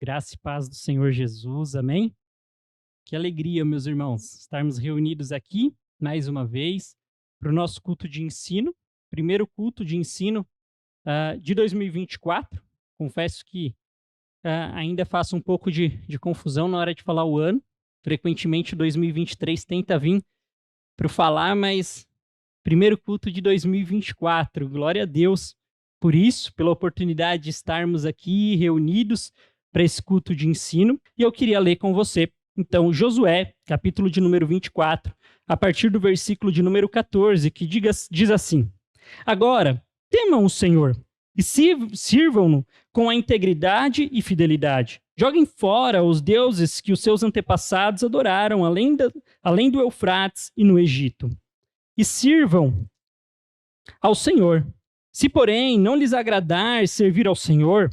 Graça e paz do Senhor Jesus, amém? Que alegria, meus irmãos, estarmos reunidos aqui, mais uma vez, para o nosso culto de ensino, primeiro culto de ensino de 2024. Confesso que ainda faço um pouco de confusão na hora de falar o ano. Frequentemente, 2023 tenta vir para falar, mas primeiro culto de 2024. Glória a Deus por isso, pela oportunidade de estarmos aqui reunidos para esse culto de ensino. E eu queria ler com você, então, Josué, capítulo de número 24, a partir do versículo de número 14, que diz assim: Agora, temam o Senhor e sirvam-no com a integridade e fidelidade. Joguem fora os deuses que os seus antepassados adoraram, além do Eufrates e no Egito. E sirvam ao Senhor. Se, porém, não lhes agradar servir ao Senhor,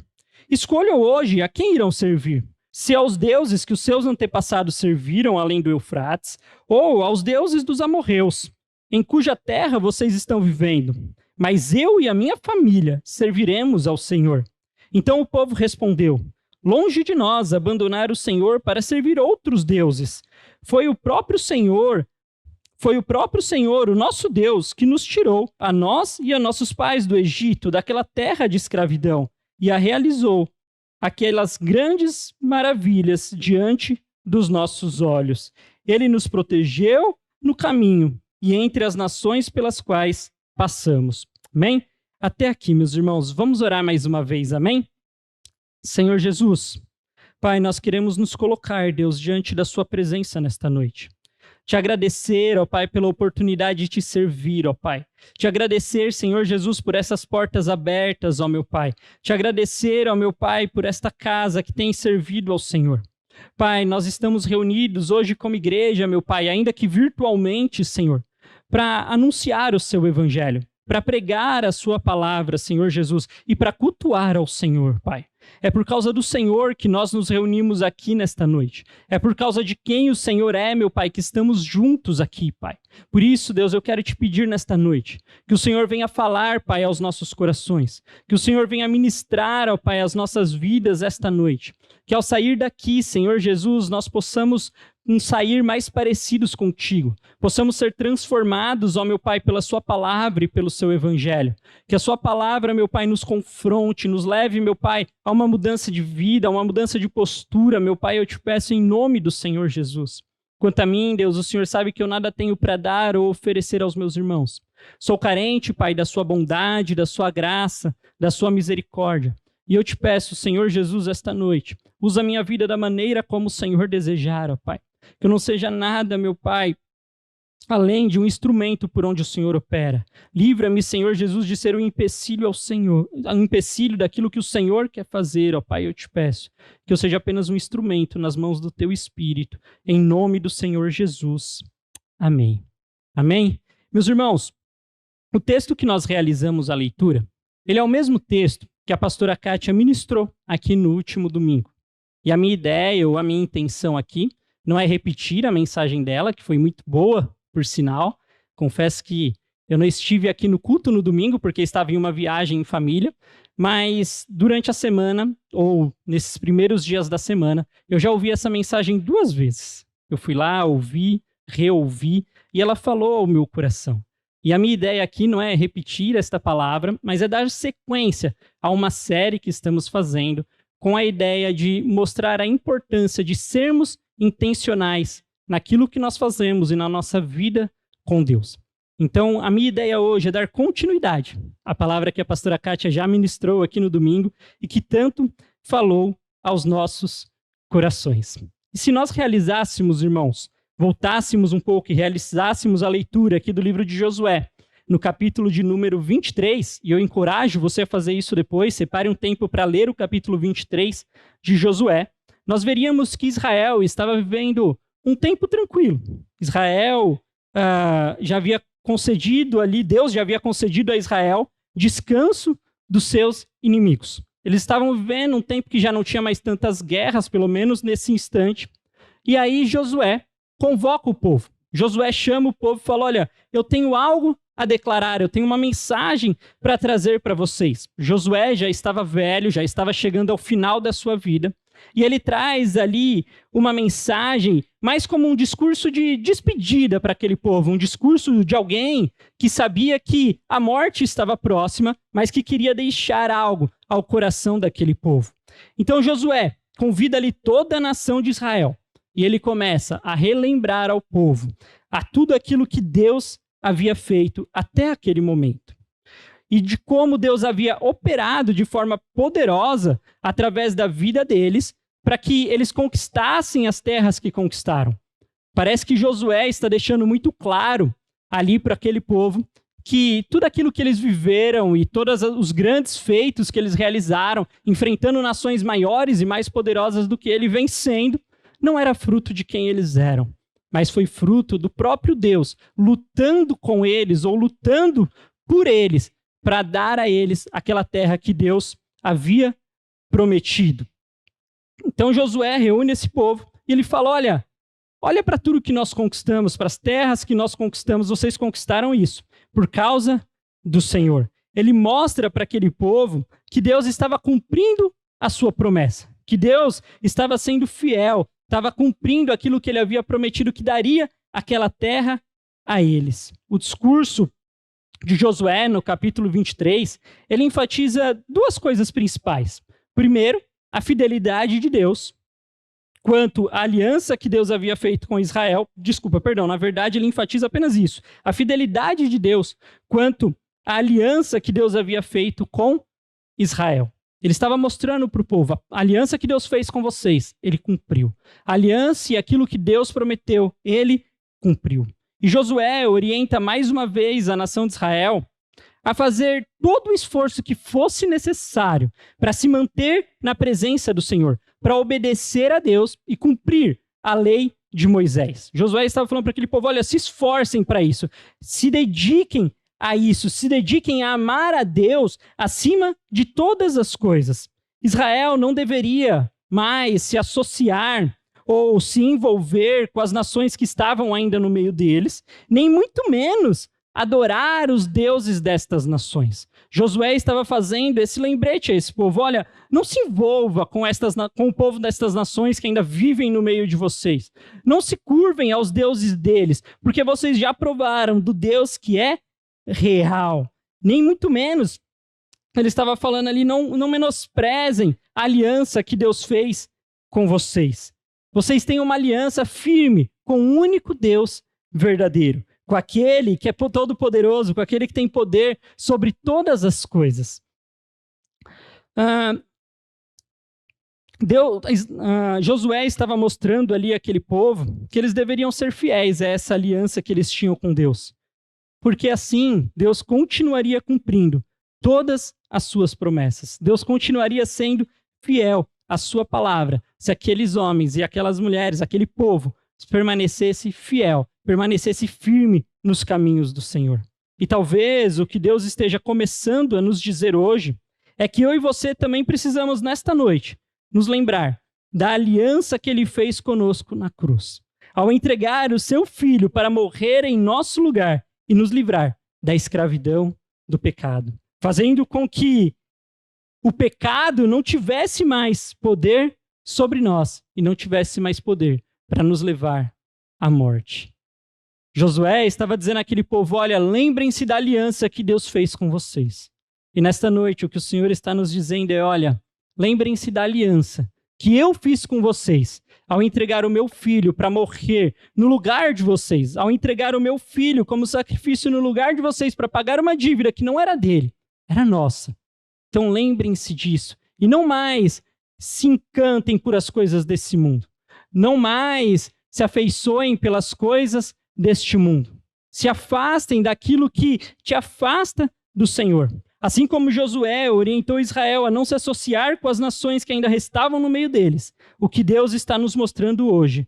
escolham hoje a quem irão servir. Se aos deuses que os seus antepassados serviram além do Eufrates, ou aos deuses dos amorreus, em cuja terra vocês estão vivendo. Mas eu e a minha família serviremos ao Senhor. Então o povo respondeu: longe de nós abandonar o Senhor para servir outros deuses. Foi o próprio Senhor, o nosso Deus, que nos tirou, a nós e a nossos pais do Egito, daquela terra de escravidão, e a realizou aquelas grandes maravilhas diante dos nossos olhos. Ele nos protegeu no caminho e entre as nações pelas quais passamos. Amém? Até aqui, meus irmãos. Vamos orar mais uma vez, amém? Senhor Jesus, Pai, nós queremos nos colocar, Deus, diante da sua presença nesta noite. Te agradecer, ó Pai, pela oportunidade de te servir, ó Pai. Te agradecer, Senhor Jesus, por essas portas abertas, ó meu Pai. Te agradecer, ó meu Pai, por esta casa que tem servido ao Senhor. Pai, nós estamos reunidos hoje como igreja, meu Pai, ainda que virtualmente, Senhor, para anunciar o seu evangelho, para pregar a sua palavra, Senhor Jesus, e para cultuar ao Senhor, Pai. É por causa do Senhor que nós nos reunimos aqui nesta noite. É por causa de quem o Senhor é, meu Pai, que estamos juntos aqui, Pai. Por isso, Deus, eu quero te pedir nesta noite que o Senhor venha falar, Pai, aos nossos corações. Que o Senhor venha ministrar, ó Pai, as nossas vidas esta noite. Que ao sair daqui, Senhor Jesus, nós possamos sair mais parecidos contigo. Possamos ser transformados, ó meu Pai, pela sua palavra e pelo seu evangelho. Que a sua palavra, meu Pai, nos confronte, nos leve, meu Pai, a uma mudança de vida, a uma mudança de postura, meu Pai, eu te peço em nome do Senhor Jesus. Quanto a mim, Deus, o Senhor sabe que eu nada tenho para dar ou oferecer aos meus irmãos. Sou carente, Pai, da sua bondade, da sua graça, da sua misericórdia. E eu te peço, Senhor Jesus, esta noite, usa a minha vida da maneira como o Senhor desejar, ó Pai. Que eu não seja nada, meu Pai, além de um instrumento por onde o Senhor opera. Livra-me, Senhor Jesus, de ser um empecilho ao Senhor, um empecilho daquilo que o Senhor quer fazer, ó Pai, eu te peço. Que eu seja apenas um instrumento nas mãos do Teu Espírito, em nome do Senhor Jesus. Amém. Amém? Meus irmãos, o texto que nós realizamos a leitura, ele é o mesmo texto que a pastora Kátia ministrou aqui no último domingo. E a minha ideia, ou a minha intenção aqui, não é repetir a mensagem dela, que foi muito boa, por sinal. Confesso que eu não estive aqui no culto no domingo, porque estava em uma viagem em família, mas durante a semana, ou nesses primeiros dias da semana, eu já ouvi essa mensagem 2 vezes. Eu fui lá, ouvi, reouvi, e ela falou ao meu coração. E a minha ideia aqui não é repetir esta palavra, mas é dar sequência a uma série que estamos fazendo, com a ideia de mostrar a importância de sermos intencionais naquilo que nós fazemos e na nossa vida com Deus. Então, a minha ideia hoje é dar continuidade à palavra que a pastora Kátia já ministrou aqui no domingo e que tanto falou aos nossos corações. E se nós realizássemos, irmãos, voltássemos um pouco e realizássemos a leitura aqui do livro de Josué, no capítulo de número 23, e eu encorajo você a fazer isso depois, separe um tempo para ler o capítulo 23 de Josué, nós veríamos que Israel estava vivendo um tempo tranquilo. Israel já havia concedido ali, Deus já havia concedido a Israel descanso dos seus inimigos. Eles estavam vivendo um tempo que já não tinha mais tantas guerras, pelo menos nesse instante. E aí Josué convoca o povo. Josué chama o povo e fala: olha, eu tenho algo a declarar, eu tenho uma mensagem para trazer para vocês. Josué já estava velho, já estava chegando ao final da sua vida. e ele traz ali uma mensagem mais como um discurso de despedida para aquele povo, um discurso de alguém que sabia que a morte estava próxima, mas que queria deixar algo ao coração daquele povo. Então Josué convida ali toda a nação de Israel, e ele começa a relembrar ao povo a tudo aquilo que Deus havia feito até aquele momento. E de como Deus havia operado de forma poderosa através da vida deles para que eles conquistassem as terras que conquistaram. Parece que Josué está deixando muito claro ali para aquele povo que tudo aquilo que eles viveram e todos os grandes feitos que eles realizaram, enfrentando nações maiores e mais poderosas do que ele, vencendo, não era fruto de quem eles eram, mas foi fruto do próprio Deus, lutando com eles ou lutando por eles, para dar a eles aquela terra que Deus havia prometido. Então Josué reúne esse povo e ele fala, olha para tudo que nós conquistamos, para as terras que nós conquistamos, vocês conquistaram isso por causa do Senhor. Ele mostra para aquele povo que Deus estava cumprindo a sua promessa, que Deus estava sendo fiel, estava cumprindo aquilo que ele havia prometido que daria aquela terra a eles. O discurso de Josué, no capítulo 23, ele enfatiza duas coisas principais. Primeiro, a fidelidade de Deus quanto à aliança que Deus havia feito com Israel. Na verdade, ele enfatiza apenas isso. A fidelidade de Deus quanto à aliança que Deus havia feito com Israel. Ele estava mostrando para o povo, a aliança que Deus fez com vocês, ele cumpriu. A aliança e aquilo que Deus prometeu, ele cumpriu. E Josué orienta mais uma vez a nação de Israel a fazer todo o esforço que fosse necessário para se manter na presença do Senhor, para obedecer a Deus e cumprir a lei de Moisés. Josué estava falando para aquele povo, se esforcem para isso, se dediquem a isso, se dediquem a amar a Deus acima de todas as coisas. Israel não deveria mais se associar ou se envolver com as nações que estavam ainda no meio deles, nem muito menos adorar os deuses destas nações. Josué estava fazendo esse lembrete a esse povo, não se envolva com o povo destas nações que ainda vivem no meio de vocês. Não se curvem aos deuses deles, porque vocês já provaram do Deus que é real. Nem muito menos, ele estava falando ali, não menosprezem a aliança que Deus fez com vocês. Vocês têm uma aliança firme com o único Deus verdadeiro, com aquele que é todo-poderoso, com aquele que tem poder sobre todas as coisas. Josué estava mostrando ali àquele povo que eles deveriam ser fiéis a essa aliança que eles tinham com Deus. Porque assim, Deus continuaria cumprindo todas as suas promessas. Deus continuaria sendo fiel à sua palavra, se aqueles homens e aquelas mulheres, aquele povo, permanecesse fiel, permanecesse firme nos caminhos do Senhor. E talvez o que Deus esteja começando a nos dizer hoje é que eu e você também precisamos, nesta noite, nos lembrar da aliança que Ele fez conosco na cruz, ao entregar o seu Filho para morrer em nosso lugar e nos livrar da escravidão do pecado, fazendo com que o pecado não tivesse mais poder sobre nós e não tivesse mais poder para nos levar à morte. Josué estava dizendo àquele povo, lembrem-se da aliança que Deus fez com vocês. E nesta noite o que o Senhor está nos dizendo é, lembrem-se da aliança que eu fiz com vocês, ao entregar o meu filho para morrer no lugar de vocês, ao entregar o meu filho como sacrifício no lugar de vocês para pagar uma dívida que não era dele, era nossa. Então lembrem-se disso e não mais se encantem por as coisas desse mundo. Não mais se afeiçoem pelas coisas deste mundo. Se afastem daquilo que te afasta do Senhor. Assim como Josué orientou Israel a não se associar com as nações que ainda restavam no meio deles, o que Deus está nos mostrando hoje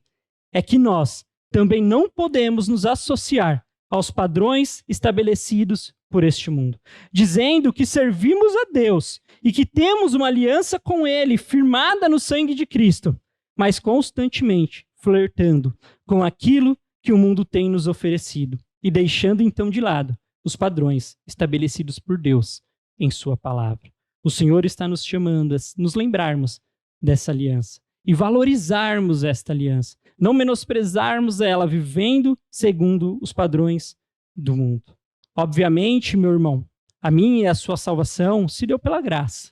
é que nós também não podemos nos associar aos padrões estabelecidos por este mundo, dizendo que servimos a Deus e que temos uma aliança com Ele firmada no sangue de Cristo, mas constantemente flertando com aquilo que o mundo tem nos oferecido e deixando então de lado os padrões estabelecidos por Deus em sua palavra. O Senhor está nos chamando a nos lembrarmos dessa aliança e valorizarmos esta aliança, não menosprezarmos ela, vivendo segundo os padrões do mundo. Obviamente, meu irmão, a minha e a sua salvação se deu pela graça,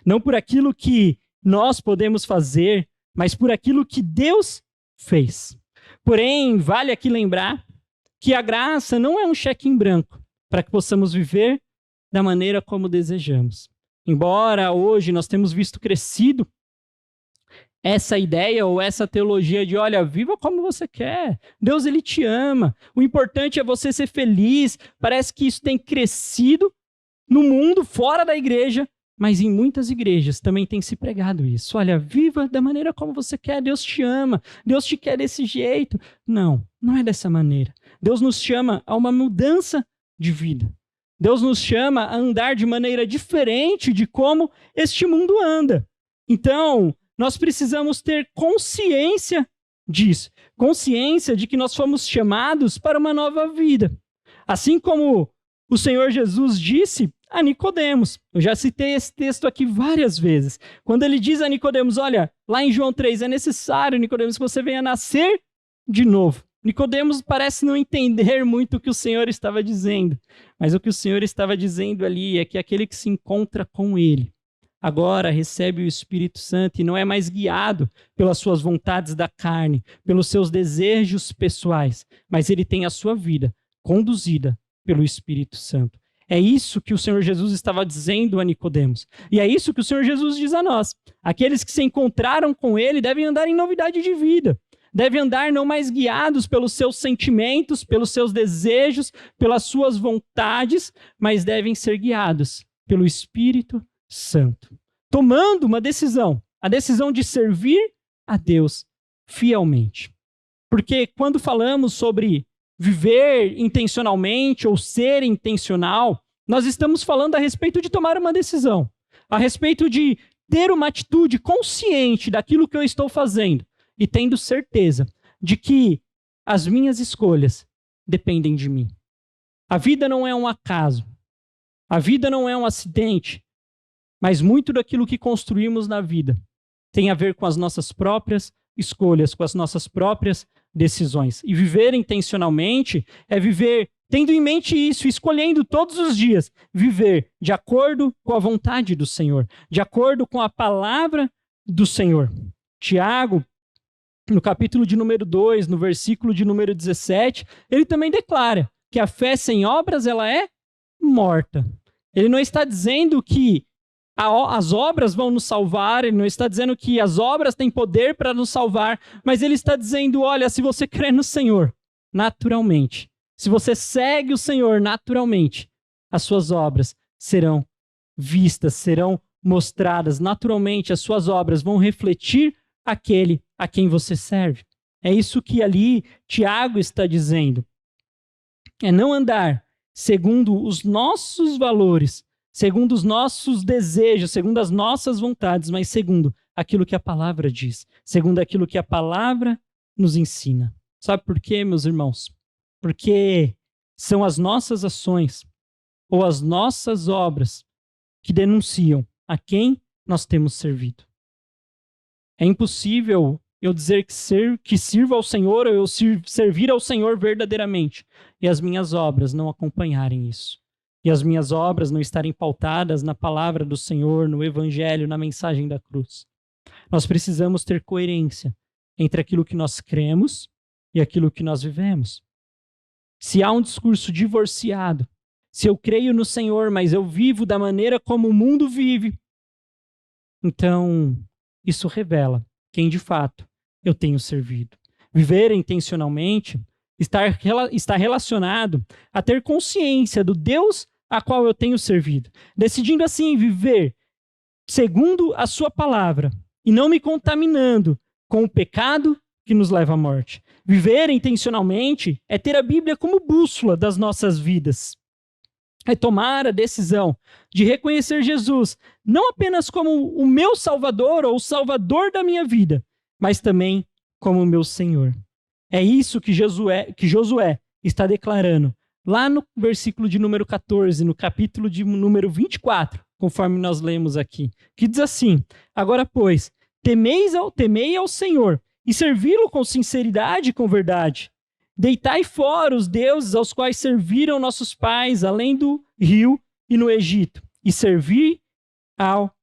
não por aquilo que nós podemos fazer, mas por aquilo que Deus fez. Porém, vale aqui lembrar que a graça não é um cheque em branco para que possamos viver da maneira como desejamos. Embora hoje nós temos visto crescido essa ideia ou essa teologia de, olha, viva como você quer, Deus ele te ama, o importante é você ser feliz. Parece que isso tem crescido no mundo, fora da igreja, mas em muitas igrejas também tem se pregado isso. Olha, viva da maneira como você quer, Deus te ama, Deus te quer desse jeito. Não, não é dessa maneira. Deus nos chama a uma mudança de vida. Deus nos chama a andar de maneira diferente de como este mundo anda. Então, nós precisamos ter consciência disso. Consciência de que nós fomos chamados para uma nova vida. Assim como o Senhor Jesus disse a Nicodemos. Eu já citei esse texto aqui várias vezes. Quando ele diz a Nicodemos, olha, lá em João 3, é necessário, Nicodemos, que você venha nascer de novo. Nicodemos parece não entender muito o que o Senhor estava dizendo, mas o que o Senhor estava dizendo ali é que aquele que se encontra com ele agora recebe o Espírito Santo e não é mais guiado pelas suas vontades da carne, pelos seus desejos pessoais, mas ele tem a sua vida conduzida pelo Espírito Santo. É isso que o Senhor Jesus estava dizendo a Nicodemos. E é isso que o Senhor Jesus diz a nós. Aqueles que se encontraram com ele devem andar em novidade de vida. Devem andar não mais guiados pelos seus sentimentos, pelos seus desejos, pelas suas vontades, mas devem ser guiados pelo Espírito Santo. Tomando uma decisão, a decisão de servir a Deus fielmente. Porque quando falamos sobre viver intencionalmente ou ser intencional, nós estamos falando a respeito de tomar uma decisão, a respeito de ter uma atitude consciente daquilo que eu estou fazendo e tendo certeza de que as minhas escolhas dependem de mim. A vida não é um acaso, a vida não é um acidente, mas muito daquilo que construímos na vida tem a ver com as nossas próprias escolhas, com as nossas próprias decisões. E viver intencionalmente é viver tendo em mente isso, escolhendo todos os dias viver de acordo com a vontade do Senhor, de acordo com a palavra do Senhor. Tiago, no capítulo de número 2, no versículo de número 17, ele também declara que a fé sem obras ela é morta. Ele não está dizendo que as obras vão nos salvar, ele não está dizendo que as obras têm poder para nos salvar, mas ele está dizendo, olha, se você crê no Senhor, naturalmente, se você segue o Senhor naturalmente, as suas obras serão vistas, serão mostradas, naturalmente as suas obras vão refletir aquele a quem você serve. É isso que ali Tiago está dizendo. É não andar segundo os nossos valores, segundo os nossos desejos, segundo as nossas vontades, mas segundo aquilo que a palavra diz, segundo aquilo que a palavra nos ensina. Sabe por quê, meus irmãos? Porque são as nossas ações ou as nossas obras que denunciam a quem nós temos servido. É impossível eu dizer que sirva ao Senhor ou eu servir ao Senhor verdadeiramente e as minhas obras não acompanharem isso. E as minhas obras não estarem pautadas na palavra do Senhor, no Evangelho, na mensagem da cruz. Nós precisamos ter coerência entre aquilo que nós cremos e aquilo que nós vivemos. Se há um discurso divorciado, se eu creio no Senhor, mas eu vivo da maneira como o mundo vive, então isso revela quem de fato eu tenho servido. Viver intencionalmente está relacionado a ter consciência do Deus a qual eu tenho servido, decidindo assim viver segundo a sua palavra e não me contaminando com o pecado que nos leva à morte. Viver intencionalmente é ter a Bíblia como bússola das nossas vidas. É tomar a decisão de reconhecer Jesus não apenas como o meu Salvador ou o Salvador da minha vida, mas também como o meu Senhor. É isso que Josué está declarando lá no versículo de número 14, no capítulo de número 24, conforme nós lemos aqui, que diz assim: agora, pois, Temei ao Senhor e servi-lo com sinceridade e com verdade. Deitai fora os deuses aos quais serviram nossos pais, além do rio e no Egito, e servi ao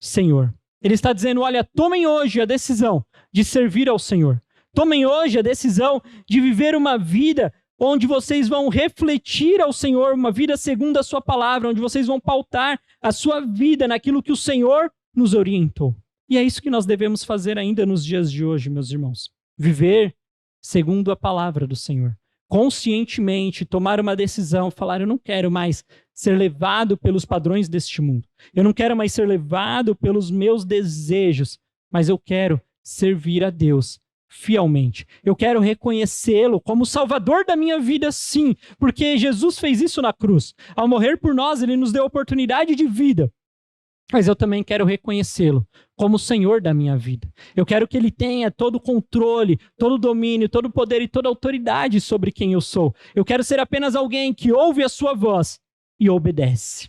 Senhor. Ele está dizendo, olha, tomem hoje a decisão de servir ao Senhor. Tomem hoje a decisão de viver uma vida onde vocês vão refletir ao Senhor, uma vida segundo a sua palavra, onde vocês vão pautar a sua vida naquilo que o Senhor nos orientou. E é isso que nós devemos fazer ainda nos dias de hoje, meus irmãos. Viver segundo a palavra do Senhor. Conscientemente tomar uma decisão, falar, eu não quero mais ser levado pelos padrões deste mundo. Eu não quero mais ser levado pelos meus desejos, mas eu quero servir a Deus fielmente. Eu quero reconhecê-lo como Salvador da minha vida, sim, porque Jesus fez isso na cruz. Ao morrer por nós, ele nos deu a oportunidade de vida. Mas eu também quero reconhecê-lo como Senhor da minha vida. Eu quero que ele tenha todo o controle, todo o domínio, todo o poder e toda a autoridade sobre quem eu sou. Eu quero ser apenas alguém que ouve a sua voz e obedece.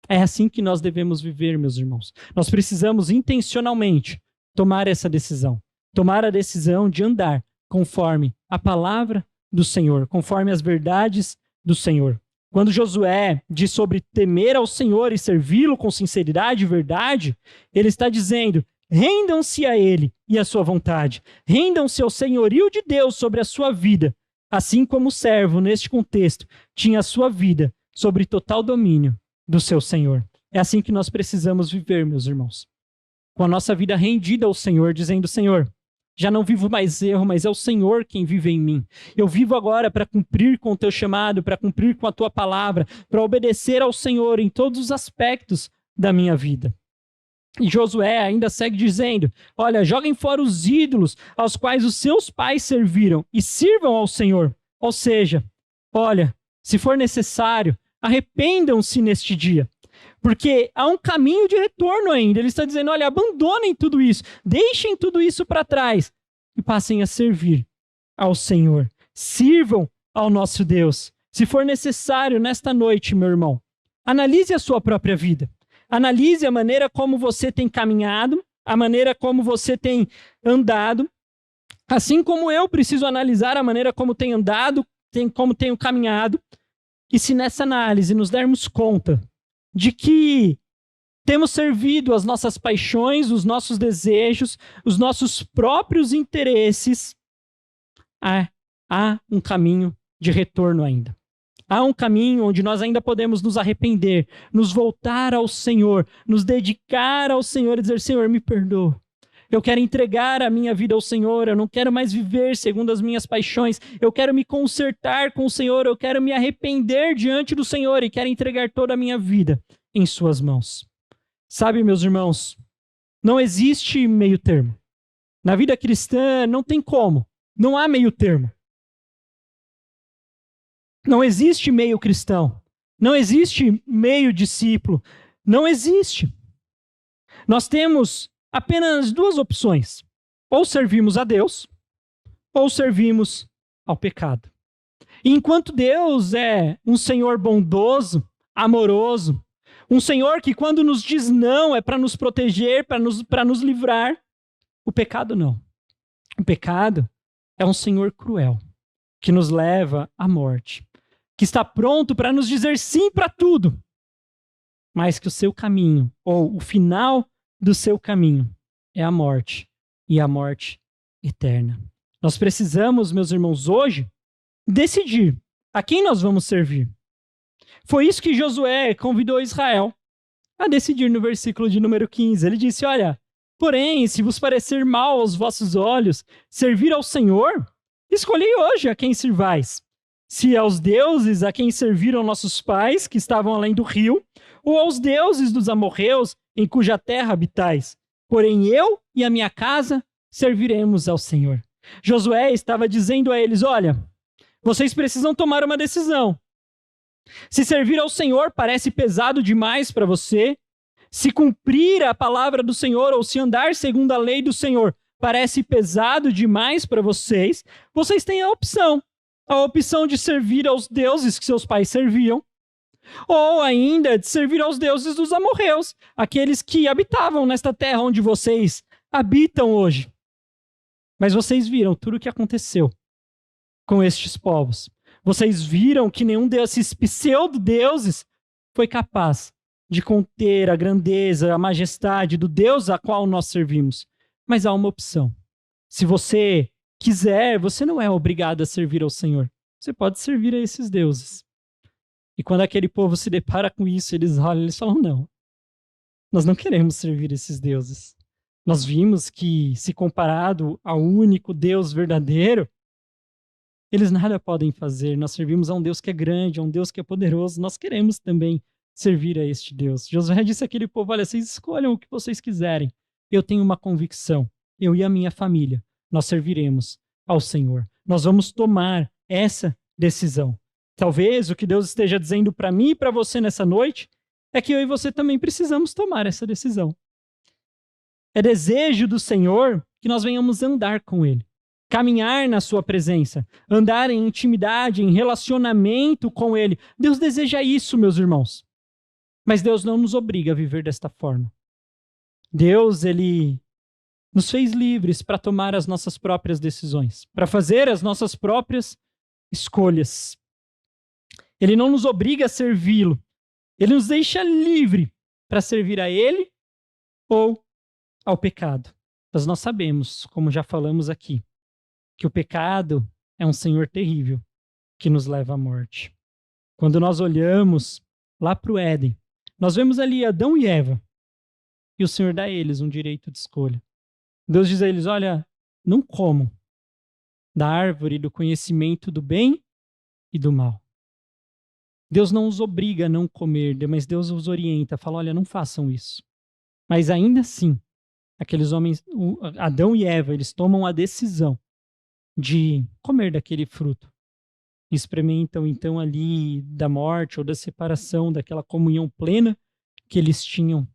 É assim que nós devemos viver, meus irmãos. Nós precisamos intencionalmente tomar essa decisão. Tomar a decisão de andar conforme a palavra do Senhor, conforme as verdades do Senhor. Quando Josué diz sobre temer ao Senhor e servi-lo com sinceridade e verdade, ele está dizendo, rendam-se a ele e à sua vontade. Rendam-se ao senhorio de Deus sobre a sua vida, assim como o servo, neste contexto, tinha a sua vida sobre total domínio do seu Senhor. É assim que nós precisamos viver, meus irmãos. Com a nossa vida rendida ao Senhor, dizendo, Senhor, já não vivo mais eu, mas é o Senhor quem vive em mim. Eu vivo agora para cumprir com o teu chamado, para cumprir com a tua palavra, para obedecer ao Senhor em todos os aspectos da minha vida. E Josué ainda segue dizendo, olha, joguem fora os ídolos aos quais os seus pais serviram e sirvam ao Senhor. Ou seja, olha, se for necessário, arrependam-se neste dia. Porque há um caminho de retorno ainda. Ele está dizendo, olha, abandonem tudo isso, deixem tudo isso para trás e passem a servir ao Senhor. Sirvam ao nosso Deus. Se for necessário, nesta noite, meu irmão, analise a sua própria vida. Analise a maneira como você tem caminhado, a maneira como você tem andado. Assim como eu preciso analisar a maneira como tenho andado, como tenho caminhado. E se nessa análise nos dermos conta de que temos servido as nossas paixões, os nossos desejos, os nossos próprios interesses, há um caminho de retorno ainda. Há um caminho onde nós ainda podemos nos arrepender, nos voltar ao Senhor, nos dedicar ao Senhor e dizer, Senhor, me perdoa. Eu quero entregar a minha vida ao Senhor, eu não quero mais viver segundo as minhas paixões, eu quero me consertar com o Senhor, eu quero me arrepender diante do Senhor e quero entregar toda a minha vida em suas mãos. Sabe, meus irmãos, não existe meio termo. Na vida cristã não tem como, não há meio termo. Não existe meio cristão, não existe meio discípulo, não existe. Nós temos apenas duas opções. Ou servimos a Deus, ou servimos ao pecado. E enquanto Deus é um Senhor bondoso, amoroso, um Senhor que quando nos diz não é para nos proteger, para nos livrar, o pecado não. O pecado é um Senhor cruel, que nos leva à morte, que está pronto para nos dizer sim para tudo, mas que o seu caminho, ou o final do seu caminho, é a morte, e a morte eterna. Nós precisamos, meus irmãos, hoje, decidir a quem nós vamos servir. Foi isso que Josué convidou Israel a decidir no versículo de número 15. Ele disse, olha, porém, se vos parecer mal aos vossos olhos servir ao Senhor, escolhei hoje a quem sirvais. Se aos deuses a quem serviram nossos pais, que estavam além do rio, ou aos deuses dos amorreus, em cuja terra habitais. Porém eu e a minha casa serviremos ao Senhor. Josué estava dizendo a eles, olha, vocês precisam tomar uma decisão. Se servir ao Senhor parece pesado demais para você, se cumprir a palavra do Senhor ou se andar segundo a lei do Senhor parece pesado demais para vocês, vocês têm a opção de servir aos deuses que seus pais serviam, ou ainda de servir aos deuses dos amorreus, aqueles que habitavam nesta terra onde vocês habitam hoje. Mas vocês viram tudo o que aconteceu com estes povos. Vocês viram que nenhum desses pseudo-deuses foi capaz de conter a grandeza, a majestade do Deus a qual nós servimos. Mas há uma opção. Se você quiser, você não é obrigado a servir ao Senhor. Você pode servir a esses deuses. E quando aquele povo se depara com isso, eles olham e eles falam, não, nós não queremos servir esses deuses. Nós vimos que, se comparado ao único Deus verdadeiro, eles nada podem fazer. Nós servimos a um Deus que é grande, a um Deus que é poderoso. Nós queremos também servir a este Deus. Josué disse àquele povo, olha, vocês escolham o que vocês quiserem. Eu tenho uma convicção. Eu e a minha família, nós serviremos ao Senhor. Nós vamos tomar essa decisão. Talvez o que Deus esteja dizendo para mim e para você nessa noite é que eu e você também precisamos tomar essa decisão. É desejo do Senhor que nós venhamos andar com Ele, caminhar na sua presença, andar em intimidade, em relacionamento com Ele. Deus deseja isso, meus irmãos. Mas Deus não nos obriga a viver desta forma. Deus, Ele nos fez livres para tomar as nossas próprias decisões, para fazer as nossas próprias escolhas. Ele não nos obriga a servi-lo. Ele nos deixa livre para servir a Ele ou ao pecado. Mas nós sabemos, como já falamos aqui, que o pecado é um senhor terrível que nos leva à morte. Quando nós olhamos lá para o Éden, nós vemos ali Adão e Eva, e o Senhor dá a eles um direito de escolha. Deus diz a eles, olha, não comam da árvore do conhecimento do bem e do mal. Deus não os obriga a não comer, mas Deus os orienta, fala, olha, não façam isso. Mas ainda assim, aqueles homens, Adão e Eva, eles tomam a decisão de comer daquele fruto. Experimentam então ali da morte ou da separação, daquela comunhão plena que eles tinham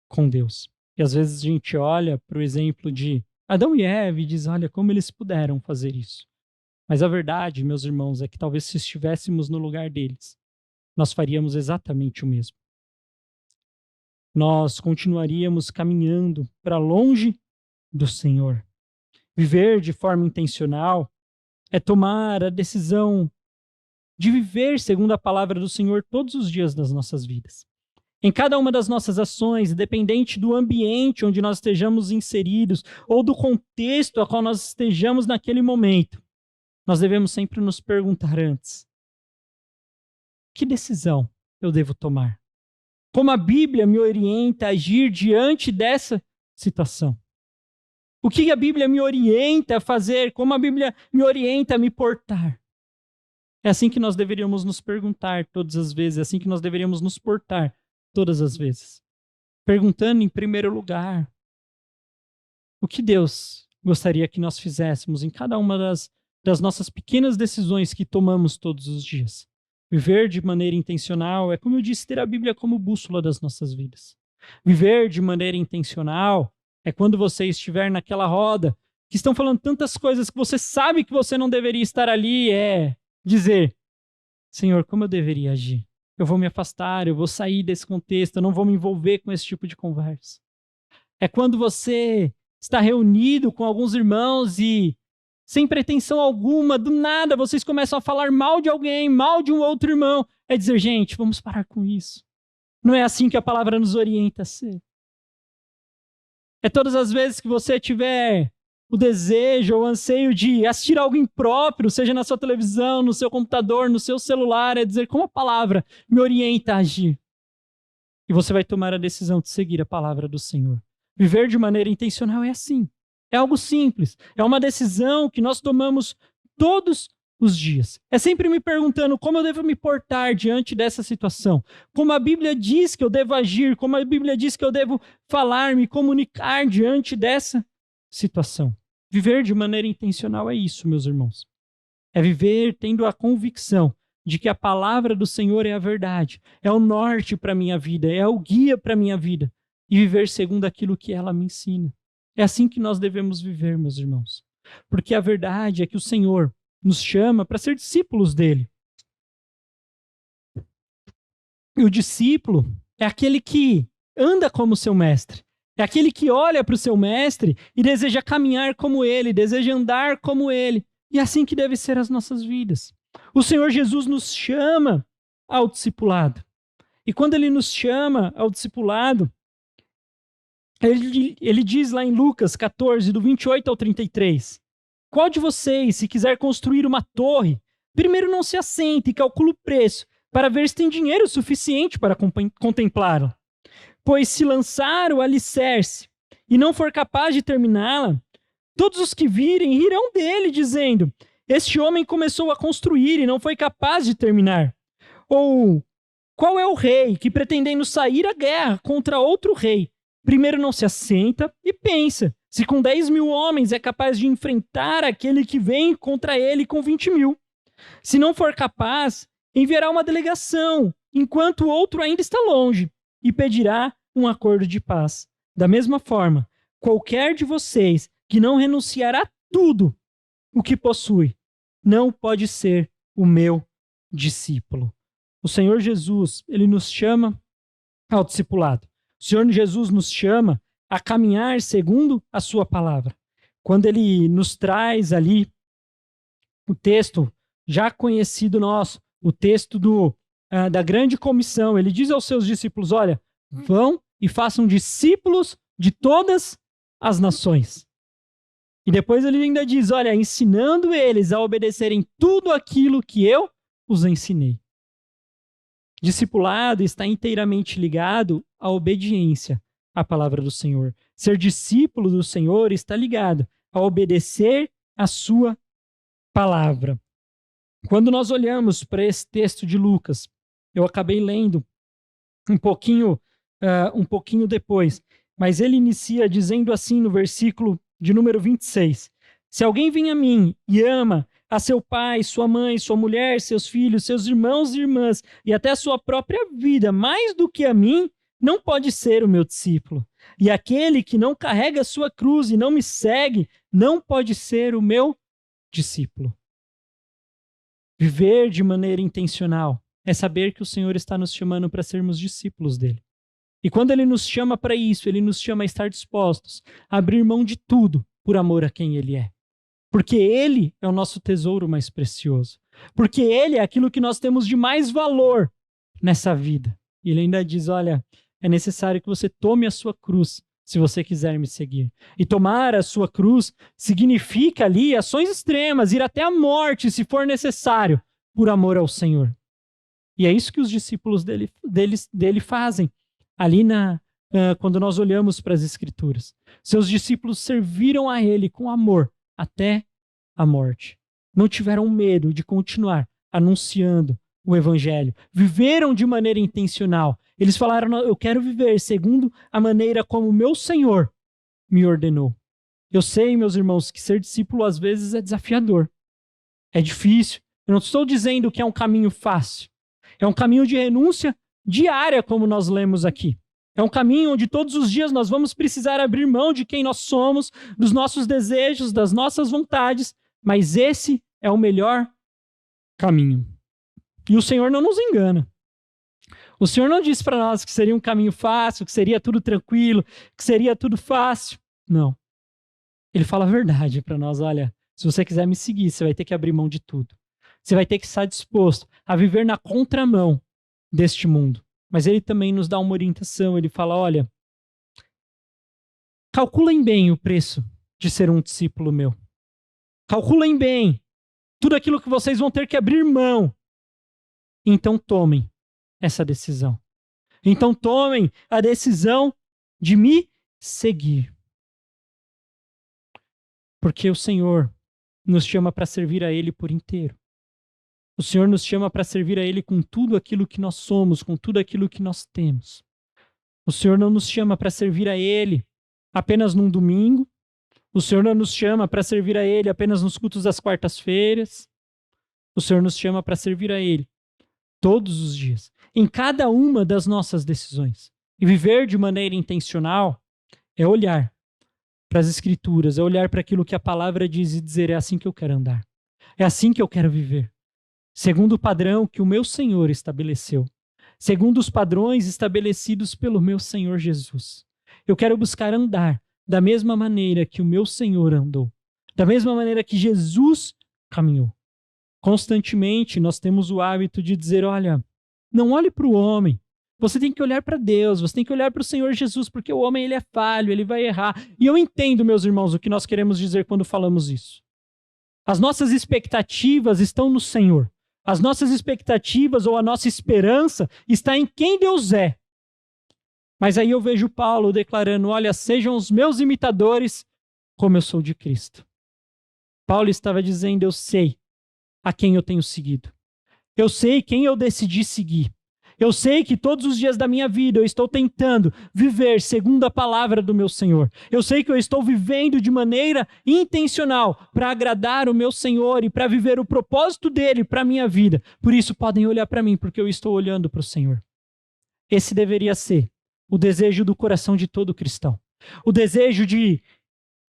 com Deus. E às vezes a gente olha para o exemplo de Adão e Eva e diz, olha, como eles puderam fazer isso. Mas a verdade, meus irmãos, é que talvez se estivéssemos no lugar deles, nós faríamos exatamente o mesmo. Nós continuaríamos caminhando para longe do Senhor. Viver de forma intencional é tomar a decisão de viver segundo a palavra do Senhor todos os dias das nossas vidas. Em cada uma das nossas ações, independente do ambiente onde nós estejamos inseridos ou do contexto a qual nós estejamos naquele momento, nós devemos sempre nos perguntar antes: que decisão eu devo tomar? Como a Bíblia me orienta a agir diante dessa situação? O que a Bíblia me orienta a fazer? Como a Bíblia me orienta a me portar? É assim que nós deveríamos nos perguntar todas as vezes, é assim que nós deveríamos nos portar todas as vezes. Perguntando em primeiro lugar, o que Deus gostaria que nós fizéssemos em cada uma das nossas pequenas decisões que tomamos todos os dias. Viver de maneira intencional é, como eu disse, ter a Bíblia como bússola das nossas vidas. Viver de maneira intencional é quando você estiver naquela roda, que estão falando tantas coisas que você sabe que você não deveria estar ali, é dizer, Senhor, como eu deveria agir? Eu vou me afastar, eu vou sair desse contexto, eu não vou me envolver com esse tipo de conversa. É quando você está reunido com alguns irmãos e, sem pretensão alguma, do nada, vocês começam a falar mal de alguém, mal de um outro irmão. É dizer, gente, vamos parar com isso. Não é assim que a palavra nos orienta a ser. É todas as vezes que você tiver o desejo ou o anseio de assistir algo impróprio, seja na sua televisão, no seu computador, no seu celular, é dizer como a palavra me orienta a agir. E você vai tomar a decisão de seguir a palavra do Senhor. Viver de maneira intencional é assim. É algo simples. É uma decisão que nós tomamos todos os dias. É sempre me perguntando como eu devo me portar diante dessa situação. Como a Bíblia diz que eu devo agir. Como a Bíblia diz que eu devo falar, me comunicar diante dessa situação. Viver de maneira intencional é isso, meus irmãos. É viver tendo a convicção de que a palavra do Senhor é a verdade. É o norte para a minha vida. É o guia para a minha vida. E viver segundo aquilo que ela me ensina. É assim que nós devemos viver, meus irmãos. Porque a verdade é que o Senhor nos chama para ser discípulos dele. E o discípulo é aquele que anda como seu mestre. É aquele que olha para o seu mestre e deseja caminhar como ele, deseja andar como ele. E é assim que deve ser as nossas vidas. O Senhor Jesus nos chama ao discipulado. E quando ele nos chama ao discipulado, ele diz lá em Lucas 14, do 28 ao 33, qual de vocês, se quiser construir uma torre, primeiro não se assenta e calcula o preço, para ver se tem dinheiro suficiente para contemplá-la? Pois se lançar o alicerce e não for capaz de terminá-la, todos os que virem rirão dele, dizendo, este homem começou a construir e não foi capaz de terminar. Ou, qual é o rei que, pretendendo sair à guerra contra outro rei, primeiro não se assenta e pensa se com 10.000 homens é capaz de enfrentar aquele que vem contra ele com 20.000. Se não for capaz, enviará uma delegação, enquanto o outro ainda está longe, e pedirá um acordo de paz. Da mesma forma, qualquer de vocês que não renunciar a tudo o que possui, não pode ser o meu discípulo. O Senhor Jesus, ele nos chama ao discipulado. O Senhor Jesus nos chama a caminhar segundo a sua palavra. Quando ele nos traz ali o texto já conhecido nosso, o texto da grande comissão, ele diz aos seus discípulos, olha, vão e façam discípulos de todas as nações. E depois ele ainda diz, olha, ensinando eles a obedecerem tudo aquilo que eu os ensinei. Discipulado está inteiramente ligado à obediência à palavra do Senhor. Ser discípulo do Senhor está ligado a obedecer a sua palavra. Quando nós olhamos para esse texto de Lucas, eu acabei lendo um pouquinho depois, mas ele inicia dizendo assim no versículo de número 26, se alguém vem a mim e ama a seu pai, sua mãe, sua mulher, seus filhos, seus irmãos e irmãs, e até a sua própria vida, mais do que a mim, não pode ser o meu discípulo. E aquele que não carrega a sua cruz e não me segue, não pode ser o meu discípulo. Viver de maneira intencional é saber que o Senhor está nos chamando para sermos discípulos dele. E quando ele nos chama para isso, ele nos chama a estar dispostos a abrir mão de tudo por amor a quem ele é. Porque ele é o nosso tesouro mais precioso. Porque ele é aquilo que nós temos de mais valor nessa vida. E ele ainda diz, olha, é necessário que você tome a sua cruz se você quiser me seguir. E tomar a sua cruz significa ali ações extremas, ir até a morte se for necessário, por amor ao Senhor. E é isso que os discípulos dele fazem. Ali quando nós olhamos para as Escrituras. Seus discípulos serviram a ele com amor até a morte. Não tiveram medo de continuar anunciando o Evangelho. Viveram de maneira intencional. Eles falaram, eu quero viver segundo a maneira como o meu Senhor me ordenou. Eu sei, meus irmãos, que ser discípulo às vezes é desafiador. É difícil. Eu não estou dizendo que é um caminho fácil. É um caminho de renúncia diária, como nós lemos aqui. É um caminho onde todos os dias nós vamos precisar abrir mão de quem nós somos, dos nossos desejos, das nossas vontades, mas esse é o melhor caminho. E o Senhor não nos engana. O Senhor não disse para nós que seria um caminho fácil, que seria tudo tranquilo, que seria tudo fácil. Não. Ele fala a verdade para nós, olha, se você quiser me seguir, você vai ter que abrir mão de tudo. Você vai ter que estar disposto a viver na contramão deste mundo. Mas ele também nos dá uma orientação, ele fala, olha, calculem bem o preço de ser um discípulo meu. Calculem bem tudo aquilo que vocês vão ter que abrir mão. Então tomem essa decisão. Então tomem a decisão de me seguir. Porque o Senhor nos chama para servir a Ele por inteiro. O Senhor nos chama para servir a Ele com tudo aquilo que nós somos, com tudo aquilo que nós temos. O Senhor não nos chama para servir a Ele apenas num domingo. O Senhor não nos chama para servir a Ele apenas nos cultos das quartas-feiras. O Senhor nos chama para servir a Ele todos os dias, em cada uma das nossas decisões. E viver de maneira intencional é olhar para as Escrituras, é olhar para aquilo que a palavra diz e dizer, é assim que eu quero andar. É assim que eu quero viver. Segundo o padrão que o meu Senhor estabeleceu. Segundo os padrões estabelecidos pelo meu Senhor Jesus. Eu quero buscar andar da mesma maneira que o meu Senhor andou, da mesma maneira que Jesus caminhou. Constantemente nós temos o hábito de dizer, olha, não olhe para o homem, você tem que olhar para Deus, você tem que olhar para o Senhor Jesus, porque o homem ele é falho, ele vai errar. E eu entendo, meus irmãos, o que nós queremos dizer quando falamos isso. As nossas expectativas estão no Senhor. As nossas expectativas ou a nossa esperança está em quem Deus é. Mas aí eu vejo Paulo declarando, olha, sejam os meus imitadores como eu sou de Cristo. Paulo estava dizendo, eu sei a quem eu tenho seguido. Eu sei quem eu decidi seguir. Eu sei que todos os dias da minha vida eu estou tentando viver segundo a palavra do meu Senhor. Eu sei que eu estou vivendo de maneira intencional para agradar o meu Senhor e para viver o propósito dele para a minha vida. Por isso podem olhar para mim, porque eu estou olhando para o Senhor. Esse deveria ser o desejo do coração de todo cristão. O desejo de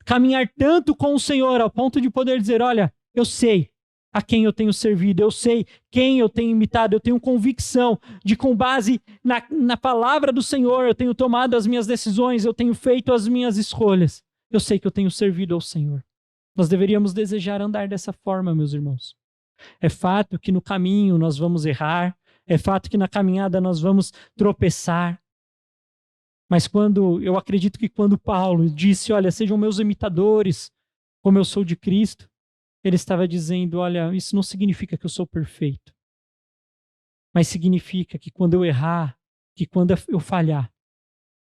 caminhar tanto com o Senhor ao ponto de poder dizer, olha, eu sei a quem eu tenho servido, eu sei quem eu tenho imitado, eu tenho convicção de com base na palavra do Senhor, eu tenho tomado as minhas decisões, eu tenho feito as minhas escolhas, eu sei que eu tenho servido ao Senhor. Nós deveríamos desejar andar dessa forma, meus irmãos. É fato que no caminho nós vamos errar, é fato que na caminhada nós vamos tropeçar, mas eu acredito que quando Paulo disse, olha, sejam meus imitadores, como eu sou de Cristo, ele estava dizendo, olha, isso não significa que eu sou perfeito, mas significa que quando eu errar, que quando eu falhar,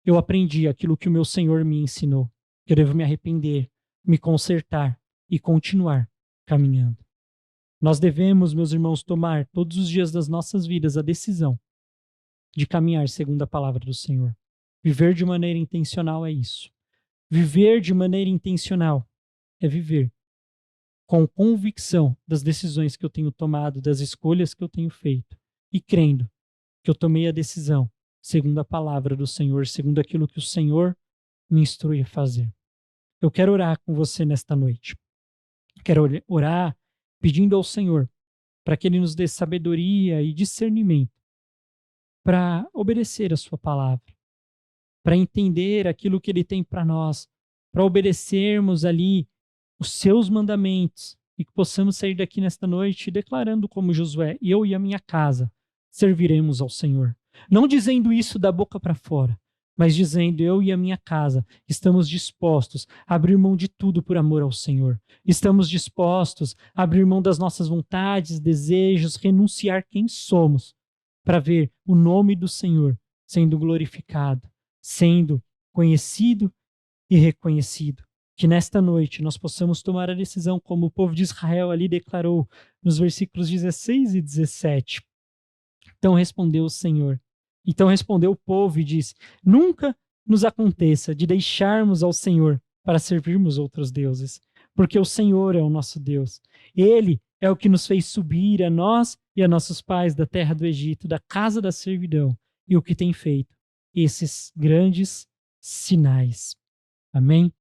eu aprendi aquilo que o meu Senhor me ensinou, que eu devo me arrepender, me consertar e continuar caminhando. Nós devemos, meus irmãos, tomar todos os dias das nossas vidas a decisão de caminhar segundo a palavra do Senhor. Viver de maneira intencional é isso. Viver de maneira intencional é viver com convicção das decisões que eu tenho tomado, das escolhas que eu tenho feito, e crendo que eu tomei a decisão segundo a palavra do Senhor, segundo aquilo que o Senhor me instrui a fazer. Eu quero orar com você nesta noite. Quero orar pedindo ao Senhor para que Ele nos dê sabedoria e discernimento para obedecer a sua palavra, para entender aquilo que Ele tem para nós, para obedecermos ali os seus mandamentos e que possamos sair daqui nesta noite declarando como Josué, eu e a minha casa serviremos ao Senhor. Não dizendo isso da boca para fora, mas dizendo, eu e a minha casa estamos dispostos a abrir mão de tudo por amor ao Senhor. Estamos dispostos a abrir mão das nossas vontades, desejos, renunciar quem somos para ver o nome do Senhor sendo glorificado, sendo conhecido e reconhecido. Que nesta noite nós possamos tomar a decisão, como o povo de Israel ali declarou nos versículos 16 e 17. Então respondeu o Senhor. Então respondeu o povo e disse, nunca nos aconteça de deixarmos ao Senhor para servirmos outros deuses, porque o Senhor é o nosso Deus. Ele é o que nos fez subir a nós e a nossos pais da terra do Egito, da casa da servidão, e o que tem feito esses grandes sinais. Amém?